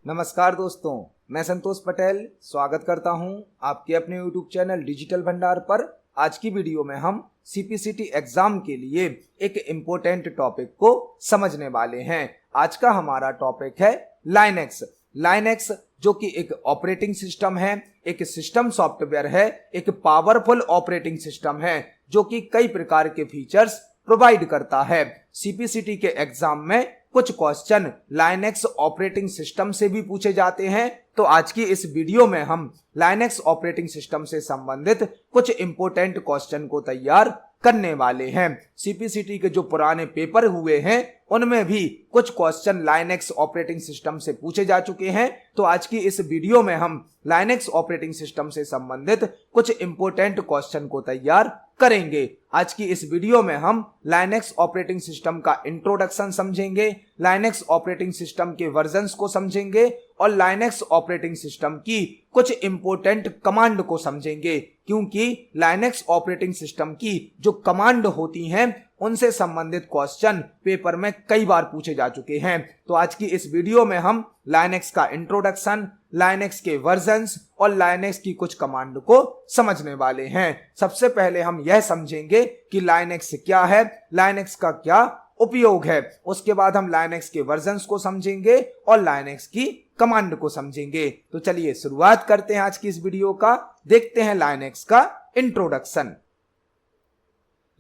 नमस्कार दोस्तों, मैं संतोष पटेल स्वागत करता हूं आपके अपने YouTube चैनल डिजिटल भंडार पर। आज की वीडियो में हम CPCT एग्जाम के लिए एक इम्पोर्टेंट टॉपिक को समझने वाले हैं। आज का हमारा टॉपिक है लाइनेक्स। लाइनेक्स जो कि एक ऑपरेटिंग सिस्टम है, एक सिस्टम सॉफ्टवेयर है, एक पावरफुल ऑपरेटिंग सिस्टम है जो कि कई प्रकार के फीचर्स प्रोवाइड करता है। CPCT के एग्जाम में कुछ क्वेश्चन लाइनेक्स ऑपरेटिंग सिस्टम से भी पूछे जाते हैं, तो आज की इस वीडियो में हम लाइनेक्स ऑपरेटिंग सिस्टम से संबंधित कुछ इंपॉर्टेंट क्वेश्चन को तैयार करने वाले हैं। CPCT के जो पुराने पेपर हुए हैं उनमें भी कुछ क्वेश्चन लाइनेक्स ऑपरेटिंग सिस्टम से पूछे जा चुके हैं, तो आज की इस वीडियो में हम लाइनेक्स ऑपरेटिंग सिस्टम से संबंधित कुछ इंपॉर्टेंट क्वेश्चन को तैयार करेंगे। आज की इस वीडियो में हम लाइनेक्स ऑपरेटिंग सिस्टम का इंट्रोडक्शन समझेंगे, लाइनेक्स ऑपरेटिंग सिस्टम के वर्जन्स को समझेंगे और लाइनेक्स ऑपरेटिंग सिस्टम की कुछ इंपॉर्टेंट कमांड को समझेंगे, क्योंकि लाइनेक्स ऑपरेटिंग सिस्टम की जो कमांड होती हैं उनसे संबंधित क्वेश्चन पेपर में कई बार पूछे जा चुके हैं। तो आज की इस वीडियो में हम लाइनेक्स का इंट्रोडक्शन, लाइनेक्स के वर्जन्स और लाइनेक्स की कुछ कमांड को समझने वाले हैं। सबसे पहले हम यह समझेंगे कि लाइनेक्स क्या है, लाइनेक्स का क्या उपयोग है। उसके बाद हम लाइनेक्स के वर्जन्स को समझेंगे और लाइनेक्स की कमांड को समझेंगे। तो चलिए शुरुआत करते हैं आज की इस वीडियो का। देखते हैं लाइनेक्स का इंट्रोडक्शन।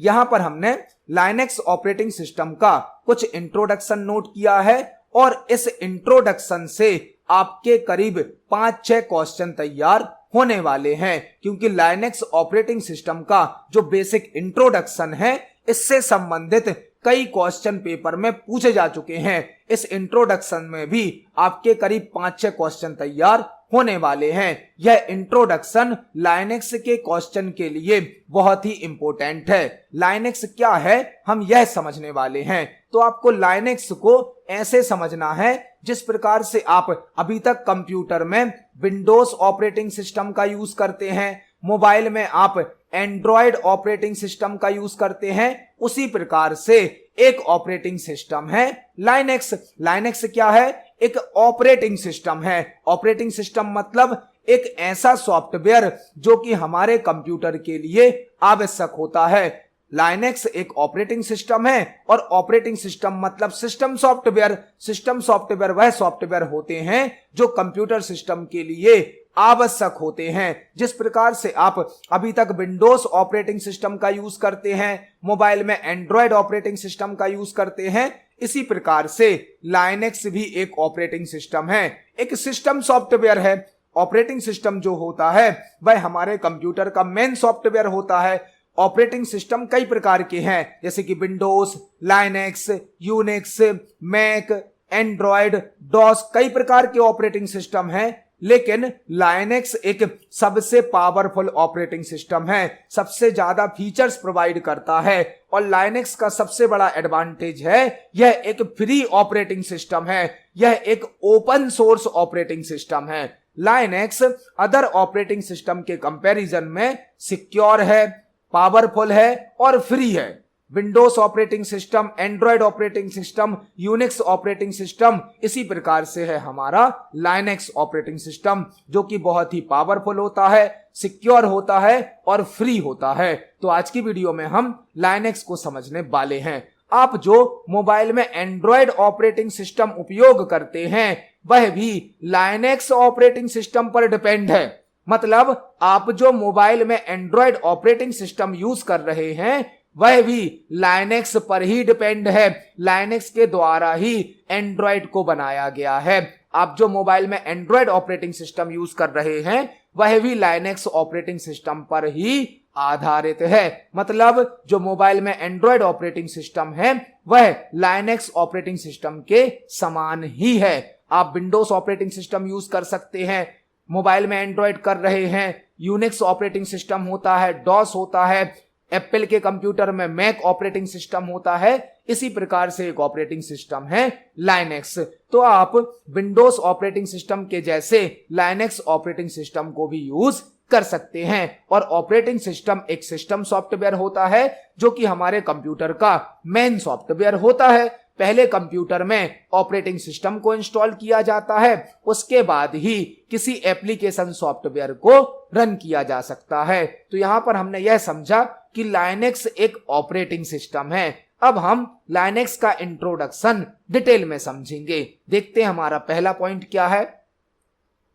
यहां पर हमने लाइनेक्स ऑपरेटिंग सिस्टम का कुछ इंट्रोडक्शन नोट किया है और इस इंट्रोडक्शन से आपके करीब 5-6 क्वेश्चन तैयार होने वाले हैं, क्योंकि लाइनेक्स ऑपरेटिंग सिस्टम का जो बेसिक इंट्रोडक्शन है इससे संबंधित कई क्वेश्चन पेपर में पूछे जा चुके हैं। इस इंट्रोडक्शन में भी आपके करीब 5-6 क्वेश्चन तैयार होने वाले हैं। यह इंट्रोडक्शन लाइनेक्स के क्वेश्चन के लिए बहुत ही इंपॉर्टेंट है। लाइनेक्स क्या है हम यह समझने वाले हैं। तो आपको लाइनेक्स को ऐसे समझना है जिस प्रकार से आप अभी तक कंप्यूटर में विंडोज ऑपरेटिंग सिस्टम का यूज करते हैं, मोबाइल में आप एंड्रॉयड ऑपरेटिंग सिस्टम का यूज करते हैं, उसी प्रकार से एक ऑपरेटिंग सिस्टम है लाइनेक्स। लाइनेक्स क्या है? एक ऑपरेटिंग सिस्टम है। ऑपरेटिंग सिस्टम मतलब एक ऐसा सॉफ्टवेयर जो कि हमारे कंप्यूटर के लिए आवश्यक होता है। लाइनेक्स एक ऑपरेटिंग सिस्टम है और ऑपरेटिंग सिस्टम मतलब सिस्टम सॉफ्टवेयर। सिस्टम सॉफ्टवेयर वह सॉफ्टवेयर होते हैं जो कंप्यूटर सिस्टम के लिए आवश्यक होते हैं। जिस प्रकार से आप अभी तक विंडोज ऑपरेटिंग सिस्टम का यूज करते हैं, मोबाइल में एंड्रॉयड ऑपरेटिंग सिस्टम का यूज करते हैं, इसी प्रकार से लाइनेक्स भी एक ऑपरेटिंग सिस्टम है, एक सिस्टम सॉफ्टवेयर है। ऑपरेटिंग सिस्टम जो होता है वह हमारे कंप्यूटर का मेन सॉफ्टवेयर होता है। ऑपरेटिंग सिस्टम कई प्रकार के हैं, जैसे कि Windows, Linux, Unix, Mac, Android, DOS, कई प्रकार के ऑपरेटिंग सिस्टम हैं। लेकिन लाइनेक्स एक सबसे पावरफुल ऑपरेटिंग सिस्टम है, सबसे ज्यादा फीचर्स प्रोवाइड करता है और लाइनेक्स का सबसे बड़ा एडवांटेज है यह एक फ्री ऑपरेटिंग सिस्टम है, यह एक ओपन सोर्स ऑपरेटिंग सिस्टम है। लाइनेक्स अदर ऑपरेटिंग सिस्टम के कंपैरिजन में सिक्योर है, पावरफुल है और फ्री है। Windows operating system, Android operating system, Unix operating system, इसी प्रकार से है हमारा लाइनेक्स ऑपरेटिंग सिस्टम, जो कि बहुत ही पावरफुल होता है, सिक्योर होता है और फ्री होता है। तो आज की वीडियो में हम लाइनेक्स को समझने वाले हैं। आप जो मोबाइल में एंड्रॉयड ऑपरेटिंग सिस्टम उपयोग करते हैं वह भी लाइनेक्स ऑपरेटिंग सिस्टम पर डिपेंड है। मतलब आप जो मोबाइल में एंड्रॉयड ऑपरेटिंग सिस्टम यूज कर रहे हैं वह भी लाइनेक्स पर ही डिपेंड है। लाइनेक्स के द्वारा ही एंड्रॉयड को बनाया गया है। आप जो मोबाइल में एंड्रॉयड ऑपरेटिंग सिस्टम यूज कर रहे हैं वह भी लाइनेक्स ऑपरेटिंग सिस्टम पर ही आधारित है। मतलब जो मोबाइल में एंड्रॉयड ऑपरेटिंग सिस्टम है वह लाइनेक्स ऑपरेटिंग सिस्टम के समान ही है। आप विंडोज ऑपरेटिंग सिस्टम यूज कर सकते हैं, मोबाइल में एंड्रॉयड कर रहे हैं, यूनिक्स ऑपरेटिंग सिस्टम होता है, डॉस होता है, एप्पल के कंप्यूटर में मैक ऑपरेटिंग सिस्टम होता है, इसी प्रकार से एक ऑपरेटिंग सिस्टम है लाइनेक्स। तो आप विंडोज ऑपरेटिंग सिस्टम के जैसे लाइनेक्स ऑपरेटिंग सिस्टम को भी यूज कर सकते हैं। और ऑपरेटिंग सिस्टम एक सिस्टम सॉफ्टवेयर होता है जो कि हमारे कंप्यूटर का मेन सॉफ्टवेयर होता है। पहले कंप्यूटर में ऑपरेटिंग सिस्टम को इंस्टॉल किया जाता है, उसके बाद ही किसी एप्लीकेशन सॉफ्टवेयर को रन किया जा सकता है। तो यहां पर हमने यह समझा कि लाइनेक्स एक ऑपरेटिंग सिस्टम है। अब हम लाइनेक्स का इंट्रोडक्शन डिटेल में समझेंगे। देखते हैं हमारा पहला पॉइंट क्या है।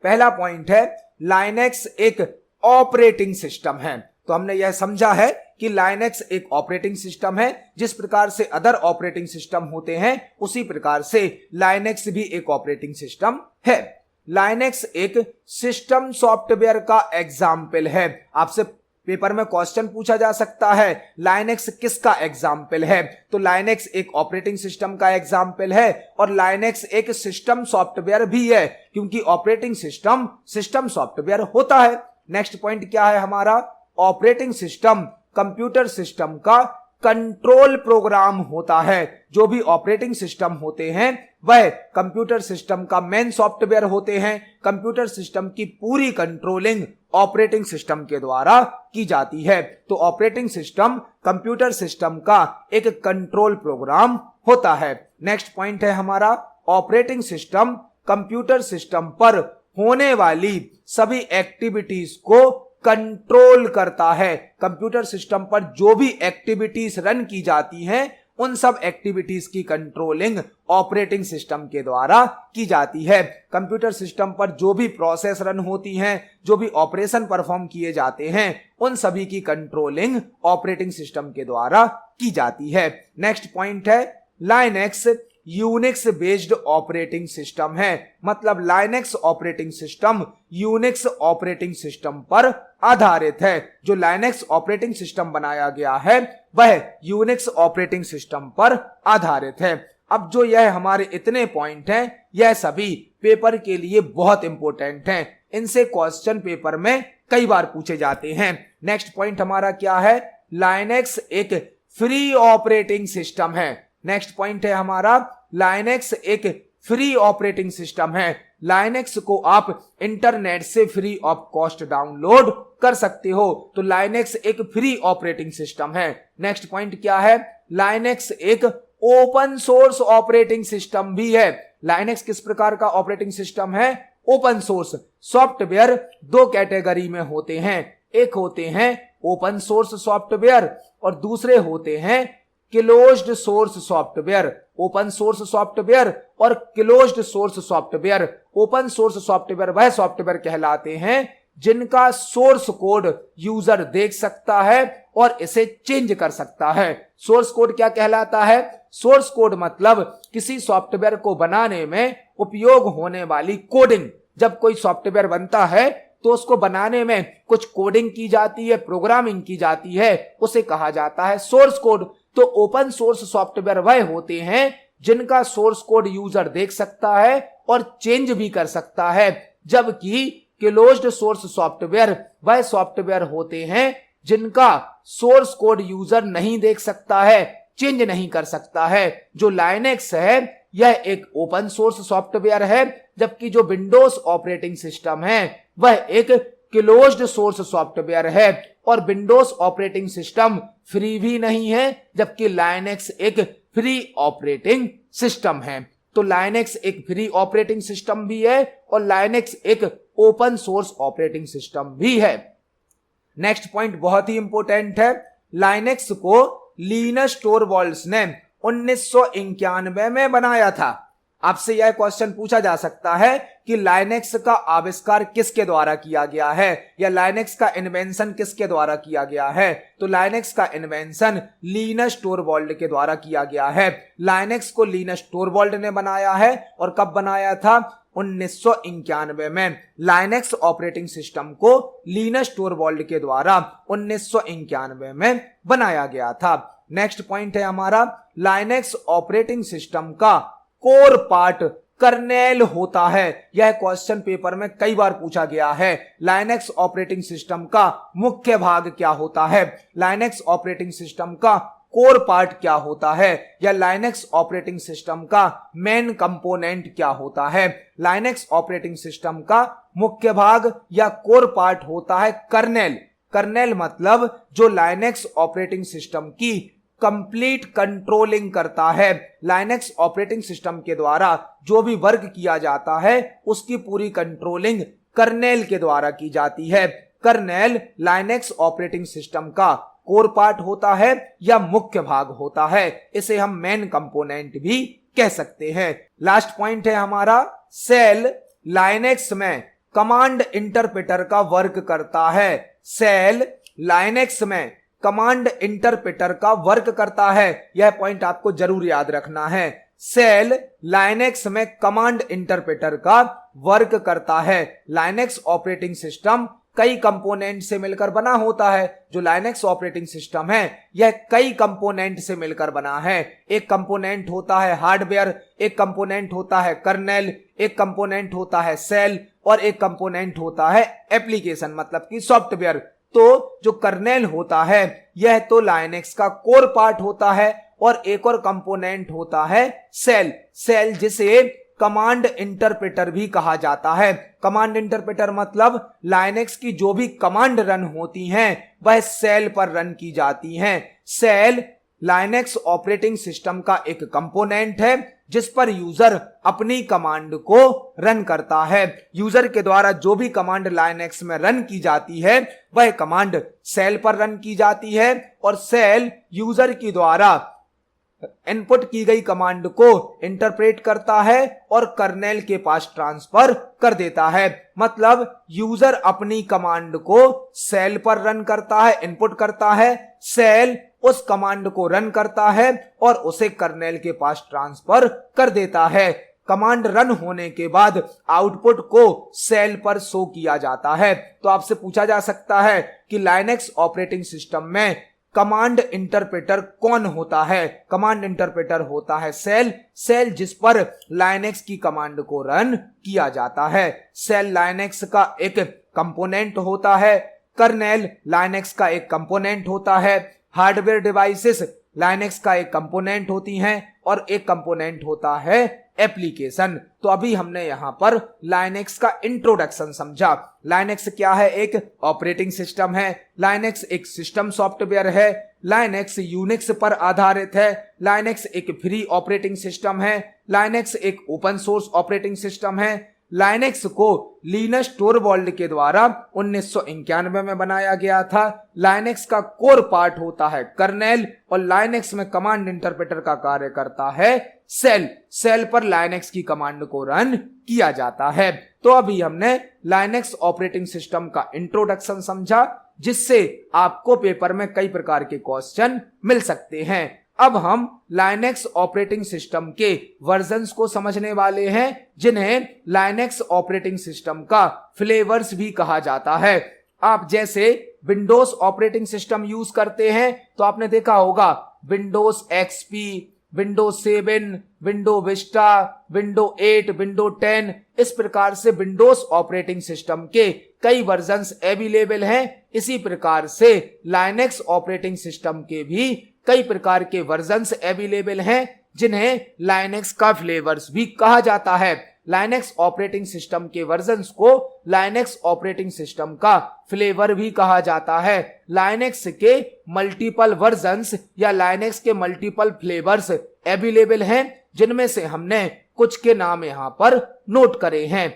पहला पॉइंट है लाइनेक्स एक ऑपरेटिंग सिस्टम है। तो हमने यह समझा है कि लाइनेक्स एक ऑपरेटिंग सिस्टम है। जिस प्रकार से अदर ऑपरेटिंग सिस्टम होते हैं उसी प्रकार से लाइनेक्स भी एक ऑपरेटिंग सिस्टम है। लाइनेक्स एक सिस्टम सॉफ्टवेयर का एग्जाम्पल है। आपसे पेपर में क्वेश्चन पूछा जा सकता है लाइनेक्स किसका एग्जाम्पल है। तो लाइनेक्स एक ऑपरेटिंग सिस्टम का एग्जाम्पल है और लाइनेक्स एक सिस्टम सॉफ्टवेयर भी है, क्योंकि ऑपरेटिंग सिस्टम सिस्टम सॉफ्टवेयर होता है। नेक्स्ट पॉइंट क्या है हमारा, ऑपरेटिंग सिस्टम कंप्यूटर सिस्टम का कंट्रोल प्रोग्राम होता है। जो भी ऑपरेटिंग सिस्टम होते हैं वह कंप्यूटर सिस्टम का मेन सॉफ्टवेयर होते हैं। कंप्यूटर सिस्टम की पूरी कंट्रोलिंग ऑपरेटिंग सिस्टम के द्वारा की जाती है। तो ऑपरेटिंग सिस्टम कंप्यूटर सिस्टम का एक कंट्रोल प्रोग्राम होता है। नेक्स्ट पॉइंट है हमारा, ऑपरेटिंग सिस्टम कंप्यूटर सिस्टम पर होने वाली सभी एक्टिविटीज को कंट्रोल करता है। कंप्यूटर सिस्टम पर जो भी एक्टिविटीज रन की जाती हैं उन सब एक्टिविटीज की कंट्रोलिंग ऑपरेटिंग सिस्टम के द्वारा की जाती है। कंप्यूटर सिस्टम पर जो भी प्रोसेस रन होती हैं, जो भी ऑपरेशन परफॉर्म किए जाते हैं, उन सभी की कंट्रोलिंग ऑपरेटिंग सिस्टम के द्वारा की जाती है। नेक्स्ट पॉइंट है, Linux Unix based operating system है। मतलब Linux operating system Unix operating system पर आधारित है। जो लाइनेक्स ऑपरेटिंग सिस्टम बनाया गया है वह यूनिक्स ऑपरेटिंग सिस्टम पर आधारित है। अब जो यह हमारे इतने पॉइंट हैं यह सभी पेपर के लिए बहुत इंपॉर्टेंट हैं। इनसे क्वेश्चन पेपर में कई बार पूछे जाते हैं। नेक्स्ट पॉइंट हमारा क्या है, लाइनेक्स एक फ्री ऑपरेटिंग सिस्टम है। नेक्स्ट पॉइंट है हमारा, लाइनेक्स एक फ्री ऑपरेटिंग सिस्टम है। लाइनेक्स को आप इंटरनेट से फ्री ऑफ कॉस्ट डाउनलोड कर सकते हो। तो लाइनेक्स एक फ्री ऑपरेटिंग सिस्टम है। नेक्स्ट पॉइंट क्या है, लाइनेक्स एक ओपन सोर्स ऑपरेटिंग सिस्टम भी है। लाइनेक्स किस प्रकार का ऑपरेटिंग सिस्टम है, ओपन सोर्स। सॉफ्टवेयर दो कैटेगरी में होते हैं, एक होते हैं ओपन सोर्स सॉफ्टवेयर और दूसरे होते हैं closed source software. Open source software और closed source software. Open source software वह सॉफ्टवेयर कहलाते हैं जिनका सोर्स कोड यूजर देख सकता है और इसे चेंज कर सकता है। सोर्स कोड क्या कहलाता है, सोर्स कोड मतलब किसी सॉफ्टवेयर को बनाने में उपयोग होने वाली कोडिंग। जब कोई सॉफ्टवेयर बनता है तो उसको बनाने में कुछ कोडिंग की जाती है, प्रोग्रामिंग की जाती है, उसे कहा जाता है सोर्स कोड। तो ओपन सोर्स सॉफ्टवेयर वह होते हैं जिनका सोर्स कोड यूजर देख सकता है और चेंज भी कर सकता है, जबकि क्लोज्ड सोर्स सॉफ्टवेयर वह सॉफ्टवेयर होते हैं जिनका सोर्स कोड यूजर नहीं देख सकता है, चेंज नहीं कर सकता है। जो लाइनेक्स है यह एक ओपन सोर्स सॉफ्टवेयर है, जबकि जो विंडोज ऑपरेटिंग सिस्टम है वह एक क्लोज्ड सोर्स सॉफ्टवेयर है। और विंडोज ऑपरेटिंग सिस्टम फ्री भी नहीं है, जबकि लाइनेक्स एक फ्री ऑपरेटिंग सिस्टम है। तो लाइनेक्स एक फ्री ऑपरेटिंग सिस्टम भी है और लाइनेक्स एक ओपन सोर्स ऑपरेटिंग सिस्टम भी है। नेक्स्ट पॉइंट बहुत ही इंपॉर्टेंट है, लाइनेक्स को लिनस टोरवाल्ड्स ने 1991 में बनाया था। आपसे यह क्वेश्चन पूछा जा सकता है कि लाइनेक्स का आविष्कार किसके द्वारा किया गया है या लाइनेक्स का इन्वेंशन किसके द्वारा किया गया है। तो लाइनेक्स का इन्वेंशन लिनस टोरवाल्ड के द्वारा किया गया है। लाइनेक्स को लिनस टोरवाल्ड ने बनाया है और कब बनाया था, 1991 में। लाइनेक्स ऑपरेटिंग सिस्टम को लिनस टोरवाल्ड के द्वारा 1991 में बनाया गया था। नेक्स्ट पॉइंट है हमारा, लाइनेक्स ऑपरेटिंग सिस्टम का कोर पार्ट कर्नेल होता है। यह क्वेश्चन पेपर में कई बार पूछा गया है। लाइनेक्स ऑपरेटिंग सिस्टम का मुख्य भाग क्या होता है, लाइनेक्स ऑपरेटिंग सिस्टम का कोर पार्ट क्या होता है, या लाइनेक्स ऑपरेटिंग सिस्टम का मेन कंपोनेंट क्या होता है। लाइनेक्स ऑपरेटिंग सिस्टम का मुख्य भाग या कोर पार्ट होता है कर्नेल। कर्नेल मतलब जो लाइनेक्स ऑपरेटिंग सिस्टम की कंप्लीट कंट्रोलिंग करता है। लाइनेक्स ऑपरेटिंग सिस्टम के द्वारा जो भी वर्क किया जाता है उसकी पूरी कंट्रोलिंग कर्नेल के द्वारा की जाती है। कर्नेल लाइनेक्स ऑपरेटिंग सिस्टम का कोर पार्ट होता है या मुख्य भाग होता है। इसे हम मेन कंपोनेंट भी कह सकते हैं। लास्ट पॉइंट है हमारा, सेल लाइनेक्स में कमांड इंटरप्रेटर का वर्क करता है। सेल लाइनेक्स में कमांड इंटरप्रेटर का वर्क करता है, यह पॉइंट आपको जरूर याद रखना है। सेल लाइनेक्स में कमांड इंटरप्रेटर का वर्क करता है। लाइनेक्स ऑपरेटिंग सिस्टम कई कंपोनेंट से मिलकर बना होता है। जो लाइनेक्स ऑपरेटिंग सिस्टम है यह कई कंपोनेंट से मिलकर बना है। एक कंपोनेंट होता है हार्डवेयर, एक कंपोनेंट होता है कर्नेल, एक कंपोनेंट होता है सेल और एक कंपोनेंट होता है एप्लीकेशन मतलब कि सॉफ्टवेयर। तो जो कर्नेल होता है यह तो लाइनेक्स का कोर पार्ट होता है और एक और कंपोनेंट होता है सेल। सेल जिसे कमांड इंटरप्रेटर भी कहा जाता है। कमांड इंटरप्रेटर मतलब लाइनेक्स की जो भी कमांड रन होती हैं वह सेल पर रन की जाती हैं। सेल लाइनेक्स ऑपरेटिंग सिस्टम का एक कंपोनेंट है जिस पर यूजर अपनी कमांड को रन करता है। यूजर के द्वारा जो भी कमांड लाइनेक्स में रन की जाती है वह कमांड सेल पर रन की जाती है और सेल यूजर की द्वारा इनपुट की गई कमांड को इंटरप्रेट करता है और कर्नेल के पास ट्रांसफर कर देता है। मतलब यूजर अपनी कमांड को सेल पर रन करता है, इनपुट करता है, सेल उस कमांड को रन करता है और उसे कर्नेल के पास ट्रांसफर कर देता है। कमांड रन होने के बाद आउटपुट को सेल पर शो किया जाता है। तो आपसे पूछा जा सकता है कि लाइनेक्स ऑपरेटिंग सिस्टम में कमांड इंटरप्रेटर कौन होता है? कमांड इंटरप्रेटर होता है सेल। सेल जिस पर लाइनेक्स की कमांड को रन किया जाता है। सेल लाइनेक्स का एक कंपोनेंट होता है, कर्नेल लाइनेक्स का एक कंपोनेंट होता है, हार्डवेयर डिवाइसेस लाइनेक्स का एक कंपोनेंट होती हैं और एक कंपोनेंट होता है एप्लीकेशन। तो अभी हमने यहां पर लाइनेक्स का इंट्रोडक्शन समझा। लाइनेक्स क्या है? एक ऑपरेटिंग सिस्टम है। लाइनेक्स एक सिस्टम सॉफ्टवेयर है। लाइनेक्स यूनिक्स पर आधारित है। लाइनेक्स एक फ्री ऑपरेटिंग सिस्टम है। लाइनेक्स एक ओपन सोर्स ऑपरेटिंग सिस्टम है। लाइनेक्स को लिनस टोरवाल्ड के द्वारा 1991 में बनाया गया था। लाइनेक्स का कोर पार्ट होता है कर्नेल और लाइनेक्स में कमांड इंटरप्रेटर का कार्य करता है सेल। सेल पर लाइनेक्स की कमांड को रन किया जाता है। तो अभी हमने लाइनेक्स ऑपरेटिंग सिस्टम का इंट्रोडक्शन समझा, जिससे आपको पेपर में कई प्रकार के क्वेश्चन मिल सकते हैं। अब हम लाइनेक्स ऑपरेटिंग सिस्टम के वर्जन्स को समझने वाले हैं, जिन्हें लाइनेक्स ऑपरेटिंग सिस्टम का फ्लेवर्स भी कहा जाता है। आप जैसे विंडोज ऑपरेटिंग सिस्टम यूज करते हैं तो आपने देखा होगा Windows XP, Windows 7, window Vista, window 8, window 10, इस प्रकार से विंडोज ऑपरेटिंग सिस्टम के कई वर्जन्स अवेलेबल हैं। इसी प्रकार से लाइनेक्स ऑपरेटिंग सिस्टम के भी कई प्रकार के वर्जन्स अवेलेबल हैं, जिन्हें लाइनेक्स का फ्लेवर्स भी कहा जाता है। लाइनेक्स ऑपरेटिंग सिस्टम के वर्जन्स को लाइनेक्स ऑपरेटिंग सिस्टम का फ्लेवर भी कहा जाता है। लाइनेक्स के मल्टीपल वर्जन्स या लाइनेक्स के मल्टीपल फ्लेवर्स अवेलेबल हैं, जिनमें से हमने कुछ के नाम यहां पर नोट करे हैं।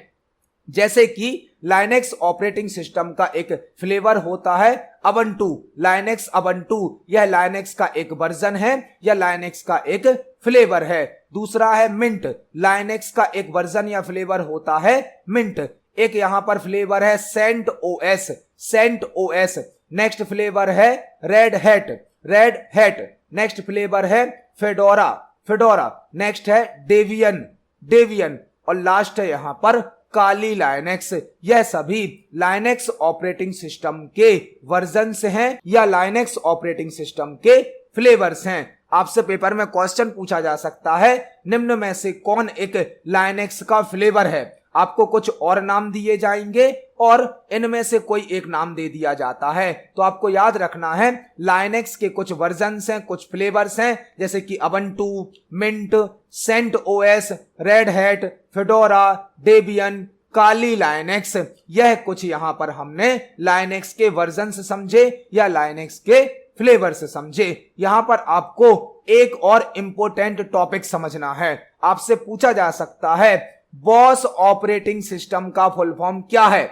जैसे कि लाइनेक्स ऑपरेटिंग सिस्टम का एक फ्लेवर होता है अबंटू। लाइनेक्स अबंटू यह लाइनेक्स का एक वर्जन है या लाइनेक्स का एक फ्लेवर है। दूसरा है मिंट। लाइनेक्स का एक वर्जन या फ्लेवर होता है मिंट। एक यहां पर फ्लेवर है CentOS. CentOS. Next flavour है Red Hat. Red Hat. Next flavour है फेडोरा। फेडोरा। नेक्स्ट है डेवियन। डेवियन। और लास्ट है यहां पर काली लाइनेक्स। यह सभी लाइनेक्स ऑपरेटिंग सिस्टम के वर्जन्स हैं या लाइनेक्स ऑपरेटिंग सिस्टम के फ्लेवर्स हैं। आपसे पेपर में क्वेश्चन पूछा जा सकता है, निम्न में से कौन एक लाइनेक्स का फ्लेवर है? आपको कुछ और नाम दिए जाएंगे और इनमें से कोई एक नाम दे दिया जाता है। तो आपको याद रखना है लाइनेक्स के कुछ वर्जन्स हैं, कुछ फ्लेवर्स हैं, जैसे कि Ubuntu, Mint, CentOS, Red Hat, Fedora, Debian, Kali Linux. यह कुछ यहां पर हमने लाइनेक्स के वर्जन्स समझे या लाइनेक्स के फ्लेवर्स समझे। यहां पर आपको एक और इंपॉर्टेंट टॉपिक समझना है। आपसे पूछा जा सकता है बॉस ऑपरेटिंग सिस्टम का फुल फॉर्म क्या है।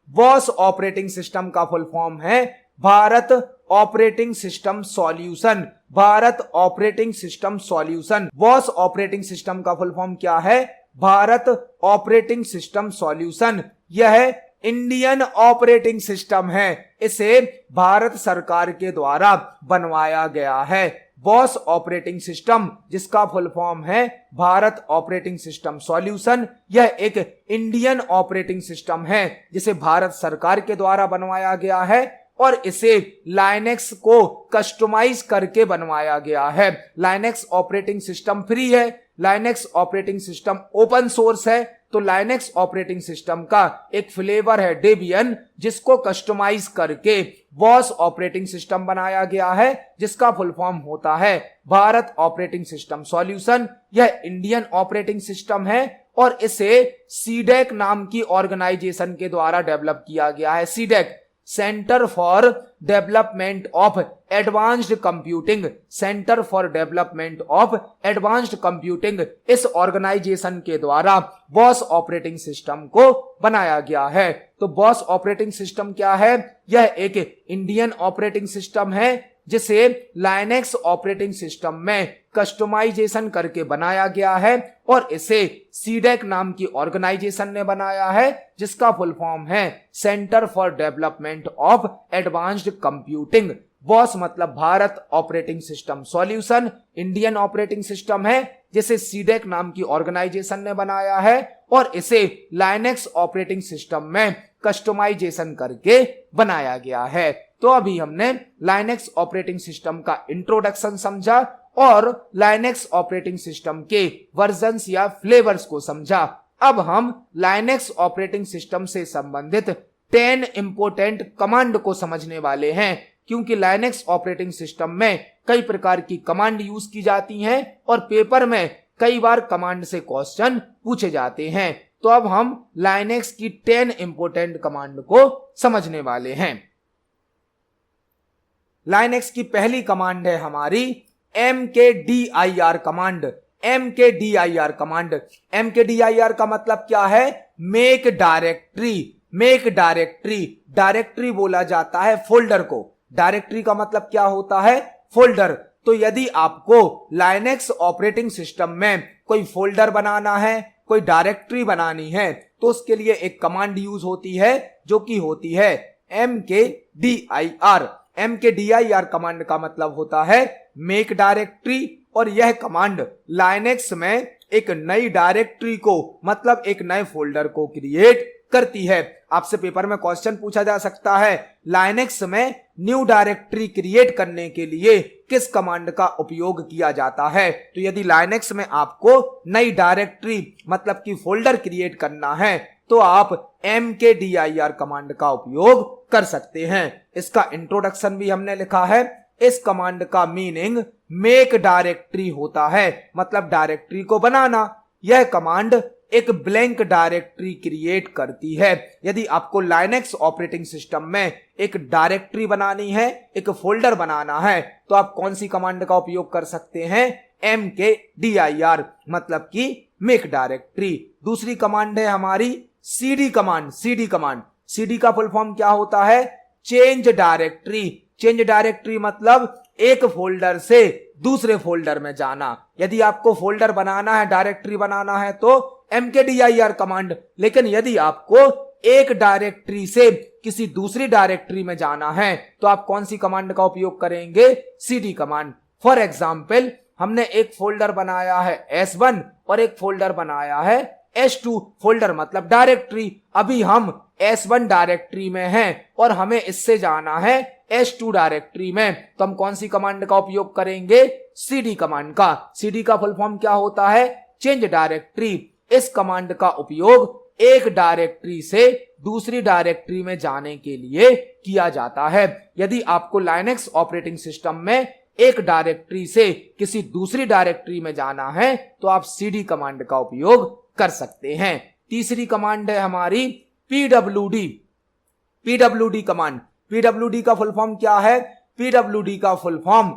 बॉस ऑपरेटिंग सिस्टम का फुल फॉर्म है Bharat operating system solution. Bharat operating system solution. Boss operating system का फुल फॉर्म क्या है? Bharat operating system solution. यह इंडियन ऑपरेटिंग सिस्टम है, इसे भारत सरकार के द्वारा बनवाया गया है। बॉस ऑपरेटिंग सिस्टम जिसका फुल फॉर्म है भारत ऑपरेटिंग सिस्टम सॉल्यूशन, यह एक इंडियन ऑपरेटिंग सिस्टम है जिसे भारत सरकार के द्वारा बनवाया गया है और इसे लाइनेक्स को कस्टमाइज करके बनवाया गया है। लाइनेक्स ऑपरेटिंग सिस्टम फ्री है, Linux operating system open source है, तो लाइनेक्स ऑपरेटिंग सिस्टम का एक फ्लेवर है डेबियन जिसको कस्टमाइज करके बॉस ऑपरेटिंग सिस्टम बनाया गया है जिसका फुल फॉर्म होता है भारत ऑपरेटिंग सिस्टम सॉल्यूशन। यह इंडियन ऑपरेटिंग सिस्टम है और इसे सीडेक नाम की ऑर्गेनाइजेशन के द्वारा डेवलप किया गया है। CDAC, centre for development of advanced computing, centre for development of advanced computing, इस ऑर्गेनाइजेशन के द्वारा बॉस ऑपरेटिंग सिस्टम को बनाया गया है। तो बॉस ऑपरेटिंग सिस्टम क्या है? यह एक इंडियन ऑपरेटिंग सिस्टम है जिसे लाइनेक्स ऑपरेटिंग सिस्टम में कस्टमाइजेशन करके बनाया गया है और इसे सीडेक नाम की ऑर्गेनाइजेशन ने बनाया है जिसका फुल फॉर्म है centre for development of advanced computing. BOSS मतलब Bharat operating system solution Indian operating system है जिसे सीडेक नाम की ऑर्गेनाइजेशन ने बनाया है और इसे लाइनेक्स ऑपरेटिंग सिस्टम में कस्टमाइजेशन करके बनाया गया है। तो अभी हमने लाइनेक्स ऑपरेटिंग सिस्टम का इंट्रोडक्शन समझा और लाइनेक्स ऑपरेटिंग सिस्टम के वर्जन्स या फ्लेवर्स को समझा। अब हम लाइनेक्स ऑपरेटिंग सिस्टम से संबंधित 10 इंपोर्टेंट कमांड को समझने वाले हैं, क्योंकि लाइनेक्स ऑपरेटिंग सिस्टम में कई प्रकार की कमांड यूज की जाती हैं और पेपर में कई बार कमांड से क्वेश्चन पूछे जाते हैं। तो अब हम लाइनेक्स की 10 इंपोर्टेंट कमांड को समझने वाले हैं। लाइनेक्स की पहली कमांड है हमारी mkdir command. mkdir command, mkdir का मतलब क्या है? Make directory. Make directory, directory बोला जाता है फोल्डर को। डायरेक्टरी का मतलब क्या होता है? फोल्डर। तो यदि आपको लाइनेक्स ऑपरेटिंग सिस्टम में कोई फोल्डर बनाना है, कोई डायरेक्टरी बनानी है, तो उसके लिए एक कमांड यूज होती है जो कि होती है mkdir। mkdir कमांड का मतलब होता है मेक डायरेक्टरी और यह कमांड लाइनेक्स में एक नई डायरेक्टरी को मतलब एक नए फोल्डर को क्रिएट करती है। आपसे पेपर में क्वेश्चन पूछा जा सकता है लाइनेक्स में न्यू डायरेक्टरी क्रिएट करने के लिए किस कमांड का उपयोग किया जाता है। तो यदि लाइनेक्स में आपको नई डायरेक्टरी मतलब कि फोल्डर क्रिएट करना है तो आप mkdir कमांड का उपयोग कर सकते हैं। इसका इंट्रोडक्शन भी हमने लिखा है। इस कमांड का मीनिंग मेक डायरेक्टरी होता है, मतलब डायरेक्टरी को बनाना। यह कमांड एक ब्लैंक डायरेक्टरी क्रिएट करती है। यदि आपको लाइनेक्स ऑपरेटिंग सिस्टम में एक डायरेक्टरी बनानी है, एक फोल्डर बनाना है, तो आप कौन सी कमांड का उपयोग कर सकते हैं? mkdir मतलब कि मेक डायरेक्टरी। दूसरी कमांड है हमारी cd command. cd command, cd का फुल फॉर्म क्या होता है? Change directory. चेंज डायरेक्टरी मतलब एक फोल्डर से दूसरे फोल्डर में जाना। यदि आपको फोल्डर बनाना है, डायरेक्टरी बनाना है तो mkdir कमांड, लेकिन यदि आपको एक डायरेक्टरी से किसी दूसरी डायरेक्टरी में जाना है तो आप कौन सी कमांड का उपयोग करेंगे? cd command. फॉर एग्जाम्पल, हमने एक फोल्डर बनाया है S1 और एक फोल्डर बनाया है S2। फोल्डर मतलब डायरेक्टरी। अभी हम S1 डायरेक्टरी में हैं और हमें इससे जाना है S2 डायरेक्टरी में, तो हम कौन सी कमांड का उपयोग करेंगे? cd कमांड का। cd का फुल फॉर्म क्या होता है? Change directory. इस कमांड का उपयोग एक डायरेक्टरी से दूसरी डायरेक्टरी में जाने के लिए किया जाता है। यदि आपको लाइनेक्स ऑपरेटिंग सिस्टम में एक डायरेक्टरी से किसी दूसरी डायरेक्टरी में जाना है तो आप cd कमांड का उपयोग कर सकते हैं। तीसरी कमांड है हमारी pwd। pwd कमांड, pwd का फुल फॉर्म क्या है? पीडब्ल्यूडी का full form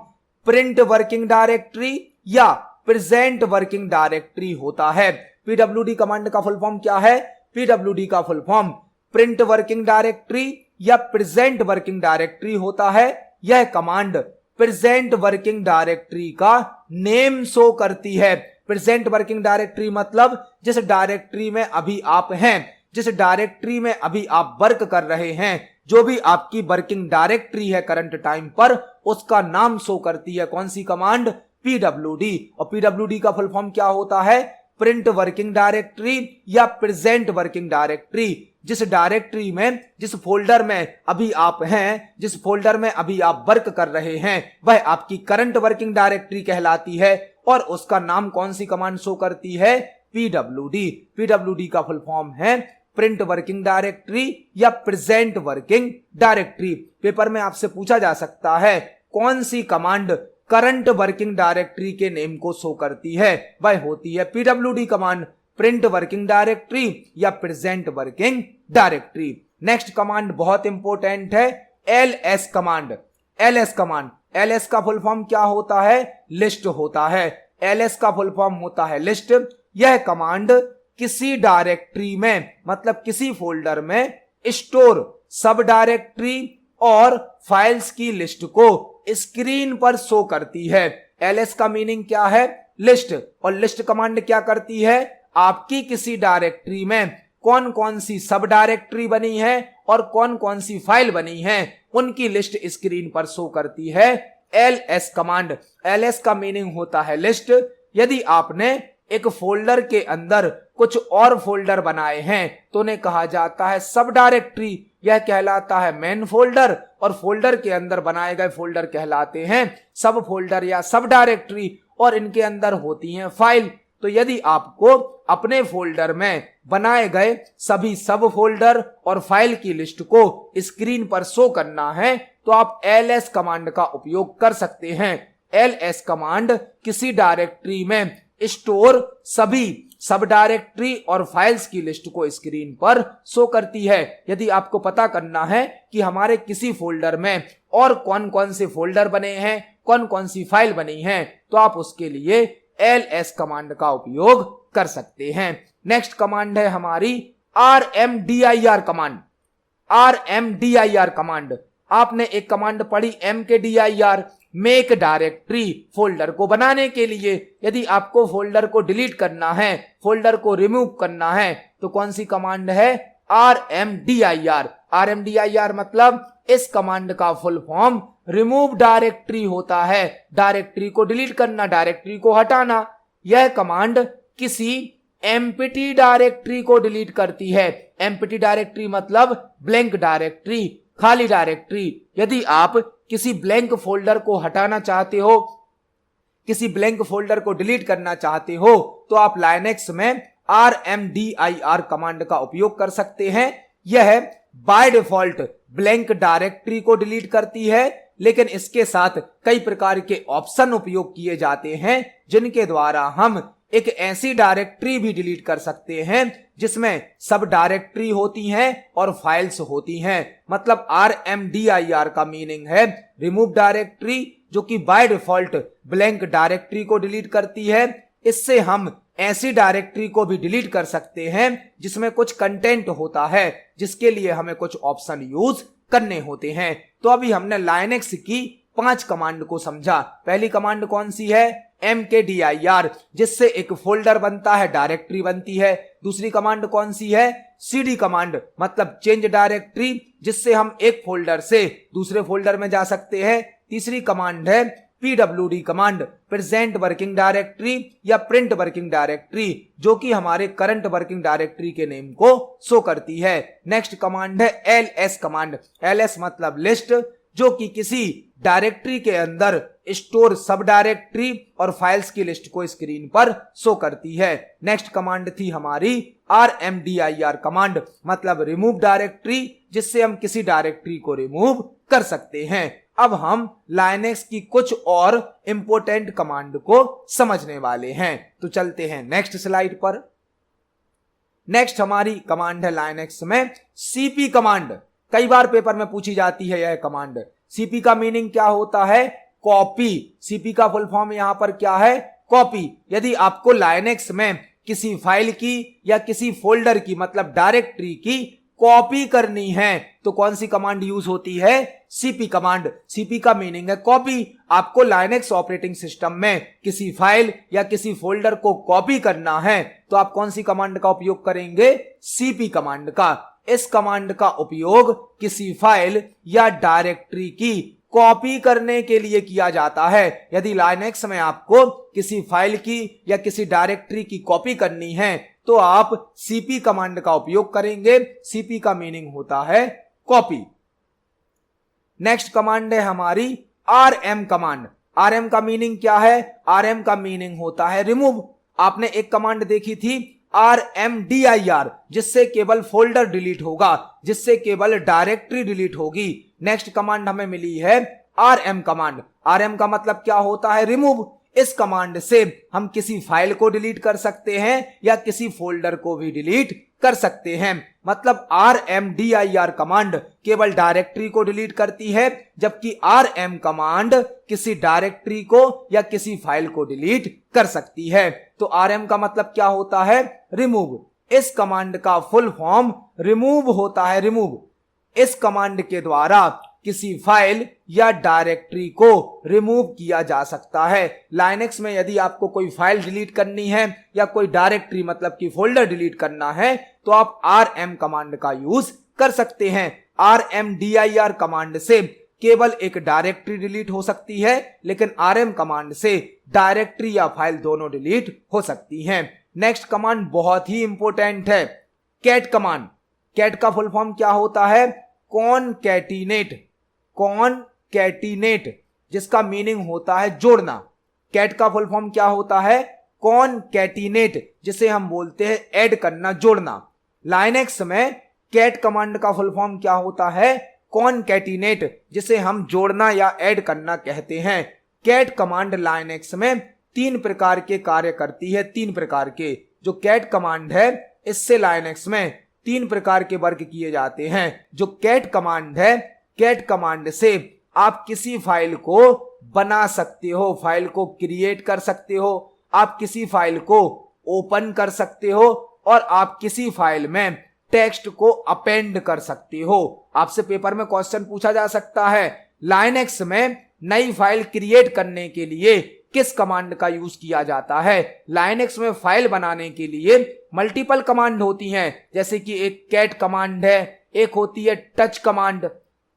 print working directory या प्रेजेंट वर्किंग डायरेक्टरी होता है। पीडब्ल्यूडी कमांड का फुल फॉर्म क्या है? पीडब्ल्यूडी का full form print working directory या प्रेजेंट वर्किंग डायरेक्टरी होता है। यह कमांड प्रेजेंट वर्किंग डायरेक्टरी का नेम शो करती है। प्रेजेंट वर्किंग डायरेक्टरी मतलब जिस डायरेक्टरी में अभी आप हैं, जिस डायरेक्टरी में अभी आप वर्क कर रहे हैं, जो भी आपकी वर्किंग डायरेक्टरी है करंट टाइम पर, उसका नाम शो करती है कौन सी कमांड? पीडब्ल्यूडी। और पीडब्ल्यूडी का फुल फॉर्म क्या होता है? प्रिंट वर्किंग डायरेक्टरी या प्रेजेंट वर्किंग डायरेक्टरी। जिस डायरेक्टरी में, जिस फोल्डर में अभी आप हैं, जिस फोल्डर में अभी आप वर्क कर रहे हैं, वह आपकी करंट वर्किंग डायरेक्टरी कहलाती है और उसका नाम कौन सी कमांड शो करती है? पीडब्ल्यूडी। पीडब्ल्यूडी का फुल फॉर्म है प्रिंट वर्किंग डायरेक्टरी या प्रेजेंट वर्किंग डायरेक्टरी। पेपर में आपसे पूछा जा सकता है कौन सी कमांड करंट वर्किंग डायरेक्टरी के नेम को शो करती है? वह होती है PWD command, print working directory या present working directory. Next command बहुत इंपॉर्टेंट है, LS command. LS command, LS का फुल फॉर्म क्या होता है? लिस्ट होता है। एलएस का फुल फॉर्म होता है लिस्ट। यह कमांड किसी डायरेक्टरी में, मतलब किसी फोल्डर में स्टोर सब डायरेक्टरी और फाइल्स की लिस्ट को स्क्रीन पर शो करती है। एलएस का मीनिंग क्या है? लिस्ट। और लिस्ट कमांड क्या करती है? आपकी किसी डायरेक्टरी में कौन कौन सी सब डायरेक्टरी बनी है और कौन कौन सी फाइल बनी है, उनकी लिस्ट स्क्रीन पर शो करती है एलएस कमांड। एलएस का मीनिंग होता है लिस्ट। यदि आपने एक फोल्डर के अंदर कुछ और फोल्डर बनाए हैं तो उन्हें कहा जाता है सब डायरेक्टरी। यह कहलाता है मेन फोल्डर और फोल्डर के अंदर बनाए गए फोल्डर कहलाते हैं सब फोल्डर या सब डायरेक्टरी, और इनके अंदर होती हैं फाइल। तो यदि आपको अपने फोल्डर में बनाए गए सभी सब फोल्डर और फाइल की लिस्ट को स्क्रीन पर शो करना है तो आप एलएस कमांड का उपयोग कर सकते हैं। एलएस कमांड किसी डायरेक्टरी में स्टोर सभी सब डायरेक्टरी और फाइल्स की लिस्ट को स्क्रीन पर शो करती है। यदि आपको पता करना है कि हमारे किसी फोल्डर में और कौन कौन से फोल्डर बने हैं, कौन कौन सी फाइल बनी है, तो आप उसके लिए एलएस कमांड का उपयोग कर सकते हैं। नेक्स्ट कमांड है हमारी RMDIR कमांड। RMDIR कमांड, आपने एक कमांड पढ़ी MKDIR, मेक डायरेक्टरी। फोल्डर को बनाने के लिए यदि आपको फोल्डर को डिलीट करना है, फोल्डर को रिमूव करना है, तो कौन सी कमांड है? RMDIR। RMDIR मतलब इस कमांड का फुल फॉर्म रिमूव डायरेक्टरी होता है। डायरेक्टरी को डिलीट करना, डायरेक्टरी को हटाना। यह कमांड किसी एम्प्टी डायरेक्टरी को डिलीट करती है। एम्प्टी डायरेक्टरी मतलब ब्लैंक डायरेक्टरी, खाली डायरेक्टरी। यदि आप किसी ब्लैंक फोल्डर को हटाना चाहते हो, किसी ब्लैंक फोल्डर को डिलीट करना चाहते हो, तो आप लाइनेक्स में RMDIR कमांड का उपयोग कर सकते हैं। यह बाय डिफॉल्ट ब्लैंक डायरेक्टरी को डिलीट करती है, लेकिन इसके साथ कई प्रकार के ऑप्शन उपयोग किए जाते हैं जिनके द्वारा हम एक ऐसी डायरेक्टरी भी डिलीट कर सकते हैं जिसमें सब डायरेक्टरी होती हैं और फाइल्स होती हैं। मतलब RMDIR का मीनिंग है रिमूव डायरेक्टरी, जो कि बाय डिफॉल्ट ब्लैंक डायरेक्टरी को डिलीट करती है। इससे हम ऐसी डायरेक्टरी को भी डिलीट कर सकते हैं जिसमें कुछ कंटेंट होता है, जिसके लिए हमें कुछ ऑप्शन यूज करने होते हैं। तो अभी हमने लाइनेक्स की 5 कमांड को समझा। पहली कमांड कौन सी है? MKDIR, जिससे एक फोल्डर बनता है, डायरेक्टरी बनती है। दूसरी कमांड कौन सी है? CD कमांड, मतलब चेंज डायरेक्टरी, जिससे हम एक फोल्डर से दूसरे फोल्डर में जा सकते हैं। तीसरी कमांड है PWD command, present working directory या प्रिंट वर्किंग डायरेक्टरी, जो कि हमारे करंट वर्किंग डायरेक्टरी के नेम को शो करती है। नेक्स्ट कमांड है LS कमांड। LS मतलब लिस्ट, जो कि किसी डायरेक्टरी के अंदर स्टोर सब डायरेक्टरी और फाइल्स की लिस्ट को स्क्रीन पर शो करती है। नेक्स्ट कमांड थी हमारी RMDIR कमांड, मतलब रिमूव डायरेक्टरी, जिससे हम किसी डायरेक्टरी को रिमूव कर सकते हैं। अब हम लाइनेक्स की कुछ और इंपोर्टेंट कमांड को समझने वाले हैं, तो चलते हैं नेक्स्ट स्लाइड पर। नेक्स्ट हमारी कमांड है लाइनेक्स में CP कमांड। कई बार पेपर में पूछी जाती है यह कमांड। सीपी का मीनिंग क्या होता है? कॉपी। सीपी का फुल फॉर्म यहां पर क्या है? कॉपी। यदि आपको लाइनेक्स में किसी फाइल की या किसी फोल्डर की मतलब डायरेक्टरी की कॉपी करनी है तो कौन सी कमांड यूज होती है? CP command. सीपी का मीनिंग है कॉपी। आपको लाइनेक्स ऑपरेटिंग सिस्टम में किसी फाइल या किसी फोल्डर को कॉपी करना है तो आप कौन सी कमांड का उपयोग करेंगे? सीपी कमांड का। इस कमांड का उपयोग किसी फाइल या डायरेक्टरी की कॉपी करने के लिए किया जाता है। यदि लाइनेक्स में आपको किसी फाइल की या किसी डायरेक्टरी की कॉपी करनी है तो आप सीपी कमांड का उपयोग करेंगे। सीपी का मीनिंग होता है कॉपी। नेक्स्ट कमांड है हमारी आरएम कमांड। आरएम का मीनिंग क्या है? आरएम का मीनिंग होता है रिमूव। आपने एक कमांड देखी थी RMDIR, जिससे केवल फोल्डर डिलीट होगा, जिससे केवल डायरेक्टरी डिलीट होगी। नेक्स्ट कमांड हमें मिली है RM कमांड। RM का मतलब क्या होता है? रिमूव। इस कमांड से हम किसी फाइल को डिलीट कर सकते हैं या किसी फोल्डर को भी डिलीट कर सकते हैं। मतलब RMDIR कमांड केवल डायरेक्टरी को डिलीट करती है, जबकि RM कमांड किसी डायरेक्टरी को या किसी फाइल को डिलीट कर सकती है। तो RM का मतलब क्या होता है? रिमूव। इस कमांड का फुल फॉर्म रिमूव होता है, रिमूव। इस कमांड के द्वारा किसी फाइल या डायरेक्टरी को रिमूव किया जा सकता है। लाइनेक्स में यदि आपको कोई फाइल डिलीट करनी है या कोई डायरेक्टरी मतलब कि फोल्डर डिलीट करना है तो आप RM कमांड का यूज कर सकते हैं। RMDIR कमांड से केवल एक डायरेक्टरी डिलीट हो सकती है, लेकिन RM कमांड से डायरेक्टरी या फाइल दोनों डिलीट हो सकती हैं। नेक्स्ट कमांड बहुत ही इंपॉर्टेंट है, कैट कमांड। कैट का फुल फॉर्म क्या होता है? कॉनकैटिनेट। कॉनकैटिनेट, जिसका मीनिंग होता है जोड़ना। कैट का फुल फॉर्म क्या होता है? कॉनकैटिनेट, जिसे हम बोलते हैं ऐड करना, जोड़ना। लाइनेक्स में कैट कमांड का फुल फॉर्म क्या होता है? कॉनकैटिनेट, जिसे हम जोड़ना या ऐड करना कहते हैं। कैट कमांड लाइनेक्स में 3 प्रकार के कार्य करती है। 3 प्रकार के जो कैट कमांड है, इससे लाइनेक्स में 3 प्रकार के वर्क किए जाते हैं। जो कैट कमांड है, कैट कमांड से आप किसी फाइल को बना सकते हो, फाइल को क्रिएट कर सकते हो, आप किसी फाइल को ओपन कर सकते हो और आप किसी फाइल में टेक्स्ट को अपेंड कर सकते हो। आपसे पेपर में क्वेश्चन पूछा जा सकता है, लाइनेक्स में नई फाइल क्रिएट करने के लिए किस कमांड का यूज किया जाता है? लाइनेक्स में फाइल बनाने के लिए मल्टीपल कमांड होती हैं, जैसे कि एक कैट कमांड है, एक होती है टच कमांड।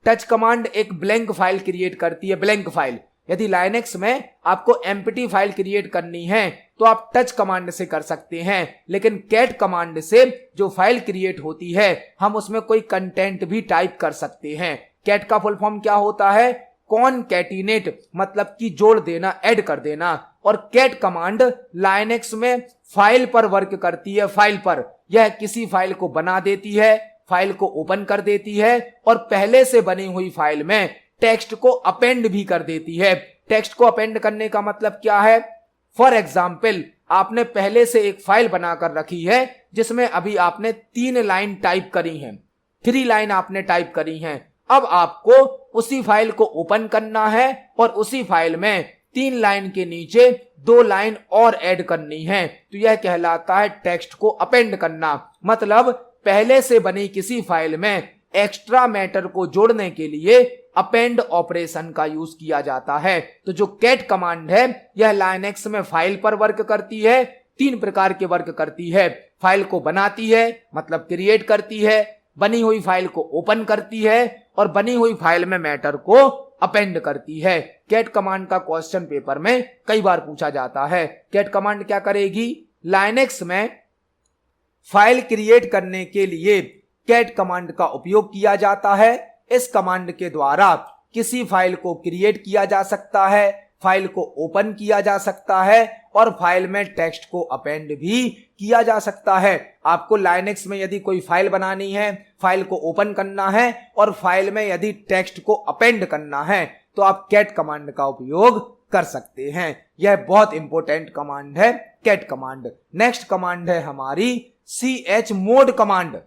टच कमांड एक ब्लैंक फाइल क्रिएट करती है, ब्लैंक फाइल। यदि लाइनेक्स में आपको एम्प्टी फाइल क्रिएट करनी है तो आप टच कमांड से कर सकते हैं, लेकिन कैट कमांड से जो फाइल क्रिएट होती है हम उसमें कोई कंटेंट भी टाइप कर सकते हैं। कैट का फुल फॉर्म क्या होता है? कॉनकैटिनेट, मतलब कि जोड़ देना, ऐड कर देना। और कैट कमांड लाइनेक्स में फाइल पर वर्क करती है, फाइल पर। यह किसी फाइल को बना देती है, फाइल को ओपन कर देती है और पहले से बनी हुई फाइल में टेक्स्ट को अपेंड भी कर देती है। टेक्स्ट को अपेंड करने का मतलब क्या है? फॉर एग्जाम्पल, आपने पहले से एक फाइल बनाकर रखी है जिसमें अभी आपने 3 लाइन टाइप करी हैं, 3 लाइन आपने टाइप करी हैं। अब आपको उसी फाइल को ओपन करना है और उसी फाइल में 3 लाइन के नीचे 2 लाइन और ऐड करनी है, तो यह कहलाता है टेक्स्ट को अपेंड करना। मतलब पहले से बनी किसी फाइल में एक्स्ट्रा मैटर को जोड़ने के लिए अपेंड ऑपरेशन का यूज किया जाता है। तो जो कैट कमांड है यह लाइनेक्स में फाइल पर वर्क करती है, 3 प्रकार के वर्क करती है। फाइल को बनाती है मतलब क्रिएट करती है, बनी हुई फाइल को ओपन करती है और बनी हुई फाइल में मैटर को अपेंड करती है। कैट कमांड का क्वेश्चन पेपर में कई बार पूछा जाता है। कैट कमांड क्या करेगी? लाइनेक्स में फाइल क्रिएट करने के लिए कैट कमांड का उपयोग किया जाता है। इस कमांड के द्वारा किसी फाइल को क्रिएट किया जा सकता है, फाइल को ओपन किया जा सकता है और फाइल में टेक्स्ट को अपेंड भी किया जा सकता है। आपको लाइनेक्स में यदि कोई फाइल बनानी है, फाइल को ओपन करना है और फाइल में यदि टेक्स्ट को अपेंड करना है तो आप कैट कमांड का उपयोग कर सकते हैं। यह बहुत इंपॉर्टेंट कमांड है, कैट कमांड। नेक्स्ट कमांड है हमारी chmod command.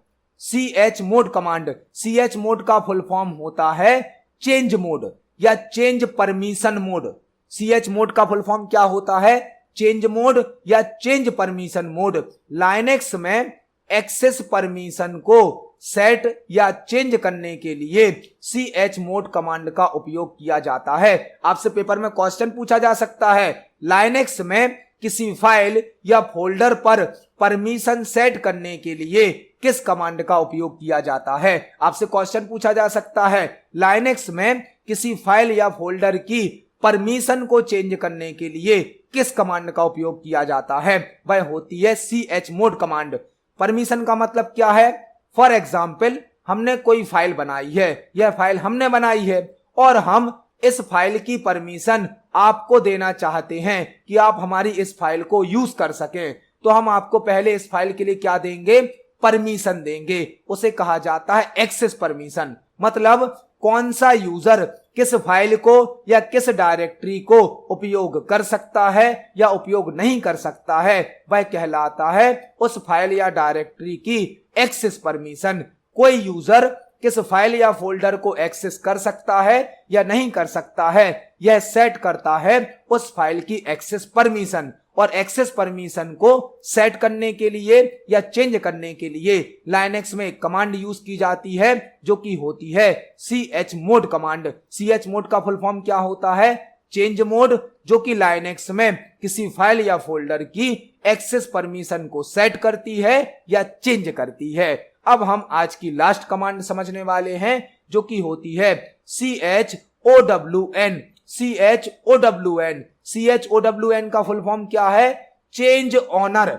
chmod command, chmod का फुल फॉर्म होता है चेंज मोड या change permission mode. CH mode का फुल फॉर्म क्या होता है? चेंज मोड या चेंज परमिशन मोड। लाइनेक्स में एक्सेस परमिशन को सेट या चेंज करने के लिए CH मोड कमांड का उपयोग किया जाता है। आपसे पेपर में क्वेश्चन पूछा जा सकता है, लाइनेक्स में किसी फाइल या फोल्डर पर परमिशन सेट करने के लिए किस कमांड का उपयोग किया जाता है? आपसे क्वेश्चन पूछा जा सकता है, लाइनेक्स में किसी फाइल या फोल्डर की परमिशन को चेंज करने के लिए किस कमांड का उपयोग किया जाता है? वह होती है CH मोड कमांड। परमिशन का मतलब क्या है? फॉर एग्जाम्पल, हमने कोई फाइल बनाई है, यह फाइल हमने बनाई है और हम इस फाइल की परमिशन आपको देना चाहते हैं कि आप हमारी इस फाइल को यूज कर सकें, तो हम आपको पहले इस फाइल के लिए क्या देंगे? परमिशन देंगे। उसे कहा जाता है एक्सेस परमिशन। मतलब कौन सा यूजर किस फाइल को या किस डायरेक्टरी को उपयोग कर सकता है या उपयोग नहीं कर सकता है, वह कहलाता है उस फाइल या डायरेक्टरी की एक्सेस परमिशन। कोई यूजर किस फाइल या फोल्डर को एक्सेस कर सकता है या नहीं कर सकता है, यह सेट करता है उस फाइल की एक्सेस परमिशन। और एक्सेस परमिशन को सेट करने के लिए या चेंज करने के लिए लाइनेक्स में एक कमांड यूज की जाती है जो कि होती है CH mode command. CH mode का फुल फॉर्म क्या होता है? चेंज मोड, जो कि लाइनेक्स में किसी फाइल या फोल्डर की एक्सेस परमिशन को सेट करती है या चेंज करती है। अब हम आज की लास्ट कमांड समझने वाले हैं जो कि होती है CHOWN। CHOWN CHOWN का फुल फॉर्म क्या है? Change owner.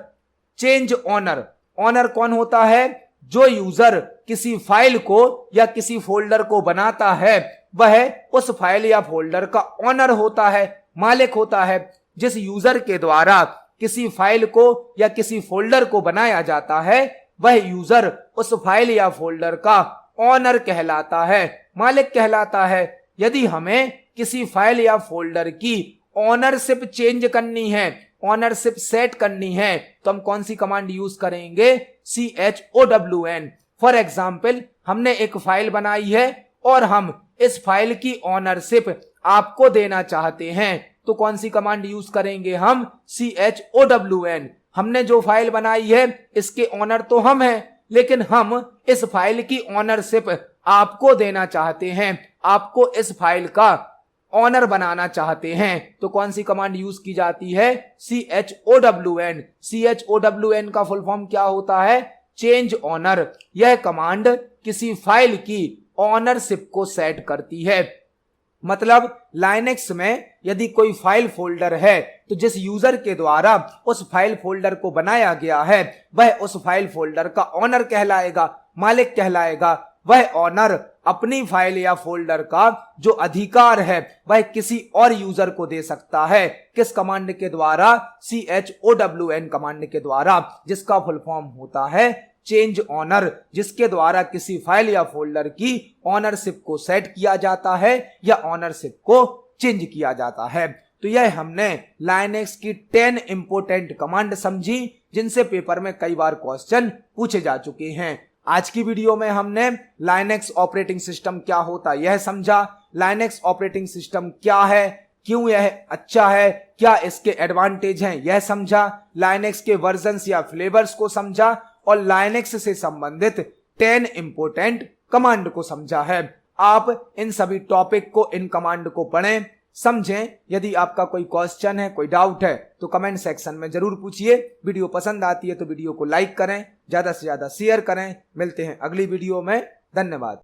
Change owner. Owner कौन होता है? जो यूजर किसी फाइल को या किसी फोल्डर को बनाता है वह उस फाइल या फोल्डर का ऑनर होता है, मालिक होता है। जिस यूजर के द्वारा किसी फाइल को या किसी फोल्डर को बनाया जाता है वह यूजर उस फाइल या फोल्डर का ऑनर कहलाता है, मालिक कहलाता है। यदि हमें किसी फाइल या फोल्डर की ऑनरशिप चेंज करनी है, ऑनरशिप सेट करनी है, तो हम कौन सी कमांड यूज करेंगे? CHOWN। फॉर एग्जाम्पल, हमने एक फाइल बनाई है और हम इस फाइल की ऑनरशिप आपको देना चाहते हैं, तो कौन सी कमांड यूज करेंगे हम? CHOWN। हमने जो फाइल बनाई है इसके ऑनर तो हम हैं, लेकिन हम इस फाइल की ऑनरशिप आपको देना चाहते हैं, आपको इस फाइल का ऑनर बनाना चाहते हैं, तो कौन सी कमांड यूज की जाती है? CHOWN। CHOWN का फुल फॉर्म क्या होता है? Change owner. यह कमांड किसी फाइल की ऑनरशिप को सेट करती है। मतलब लाइनेक्स में यदि कोई फाइल फोल्डर है तो जिस यूजर के द्वारा उस फाइल फोल्डर को बनाया गया है वह उस फाइल फोल्डर का ऑनर कहलाएगा, मालिक कहलाएगा। वह ऑनर अपनी फाइल या फोल्डर का जो अधिकार है वह किसी और यूजर को दे सकता है। किस कमांड के द्वारा? CHOWN कमांड के द्वारा, जिसका फुल फॉर्म होता है चेंज ऑनर, जिसके द्वारा किसी फाइल या फोल्डर की ऑनरशिप को सेट किया जाता है या ऑनरशिप को चेंज किया जाता है। तो यह हमने लाइनेक्स की 10 इंपोर्टेंट कमांड समझी जिनसे पेपर में कई बार क्वेश्चन पूछे जा चुके हैं। आज की वीडियो में हमने लाइनेक्स ऑपरेटिंग सिस्टम क्या होता यह समझा, लाइनेक्स ऑपरेटिंग सिस्टम क्या है, क्यों यह अच्छा है, क्या इसके एडवांटेज हैं यह समझा, लाइनेक्स के वर्जन्स या फ्लेवर्स को समझा और लाइनेक्स से संबंधित 10 इंपोर्टेंट कमांड को समझा है। आप इन सभी टॉपिक को, इन कमांड को पढ़ें, समझें। यदि आपका कोई क्वेश्चन है, कोई डाउट है तो कमेंट सेक्शन में जरूर पूछिए। वीडियो पसंद आती है तो वीडियो को लाइक करें, ज्यादा से ज्यादा शेयर करें। मिलते हैं अगली वीडियो में। धन्यवाद।